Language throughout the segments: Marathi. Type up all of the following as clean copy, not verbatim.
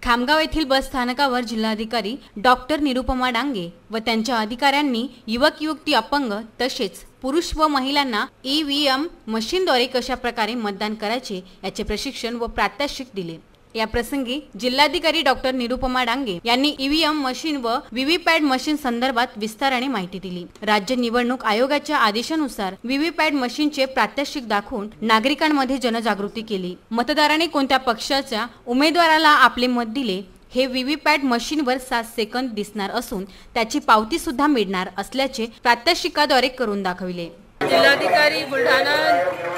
खामगाव येथील बस स्थानकावर जिल्हाधिकारी डॉक्टर निरुपमा डांगे व त्यांच्या अधिकाऱ्यांनी युवक युवती अपंग तसेच पुरुष व महिलांना ईव्हीएम मशीनद्वारे कशा प्रकारे मतदान करायचे याचे प्रशिक्षण व प्रात्यक्षिक दिले। या प्रसंगी जिल्हाधिकारी डॉक्टर निरुपमा डांगे यांनी ईव्हीएम मशीन व व्हीव्हीपॅट मशीन संदर्भात विस्ताराने माहिती दिली। राज्य निवडणूक आयोगाच्या आदेशानुसार व्हीव्हीपॅट मशीनचे प्रात्यक्षिक दाखवून नागरिकांमध्ये जनजागृती केली। मतदाराने कोणत्या पक्षाच्या उमेदवाराला आपले मत दिले हे व्हीव्हीपॅट मशीनवर 7 सेकंद दिसणार असून त्याची पावती सुद्धा मिळणार असल्याचे प्रात्यक्षिकाद्वारे करून दाखविले। जिलाधिकारी बुल्ढाना,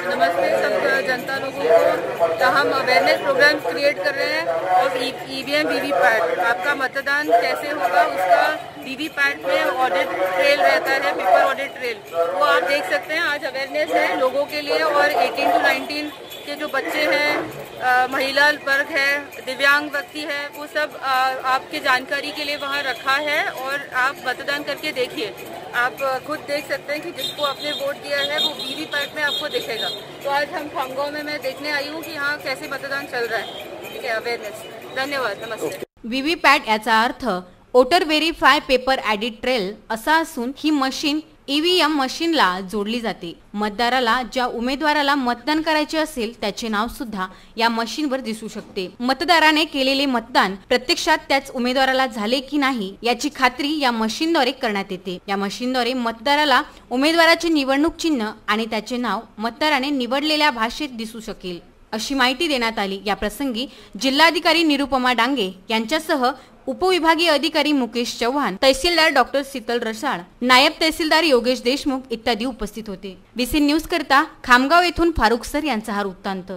नमस्ते सब जनता लोगों को। हम अवेयरनेस प्रोग्राम्स क्रिएट कर रहे हैं और ईवीएम वीवीपैट आपका मतदान कैसे होगा उसका वीवीपैट में ऑडिट ट्रेल रहता है, पेपर ऑडिट ट्रेल, वो आप देख सकते हैं। आज अवेयरनेस है लोगों के लिए और 18 to 19 के जो बच्चे हैं, महिला वर्ग है, दिव्यांग व्यक्ति है, वो सब आपके जानकारी के लिए वहाँ रखा है और आप मतदान करके देखिए। आप खुद देख सकते हैं कि जिसको आपने वोट दिया है वो वीवीपैट में आपको दिखेगा। तो आज हम खामगांव में मैं देखने आई हूँ कि यहाँ कैसे मतदान चल रहा है। ठीक है, अवेयरनेस। धन्यवाद, नमस्ते। व्हीव्हीपॅट याचा अर्थ voter verify paper edit trail असा असून ही मशीन ईव्हीएम मशीनला जोडली जाते। मतदाराला ज्या उमेदवाराला मतदान करायचे असेल त्याचे नाव सुद्धा या मशीनवर दिसू शकते। मतदाराने केलेले मतदान प्रत्यक्षात त्याच उमेदवाराला झाले की नाही याची खात्री या मशीनद्वारे करण्यात येते। या मशीनद्वारे मतदाराला उमेदवाराचे निवडणूक चिन्ह आणि त्याचे नाव मतदाराने निवडलेल्या भाषेत दिसू शकेल अशी माहिती देण्यात आली। या प्रसंगी जिल्हाधिकारी निरुपमा डांगे यांच्यासह उपविभागीय अधिकारी मुकेश चव्हाण, तहसीलदार डॉक्टर शीतल रसाळ, नायब तहसीलदार योगेश देशमुख इत्यादी उपस्थित होते। बीसी न्यूज करता खामगाव येथून फारुख सर यांचा हा वृत्तांत।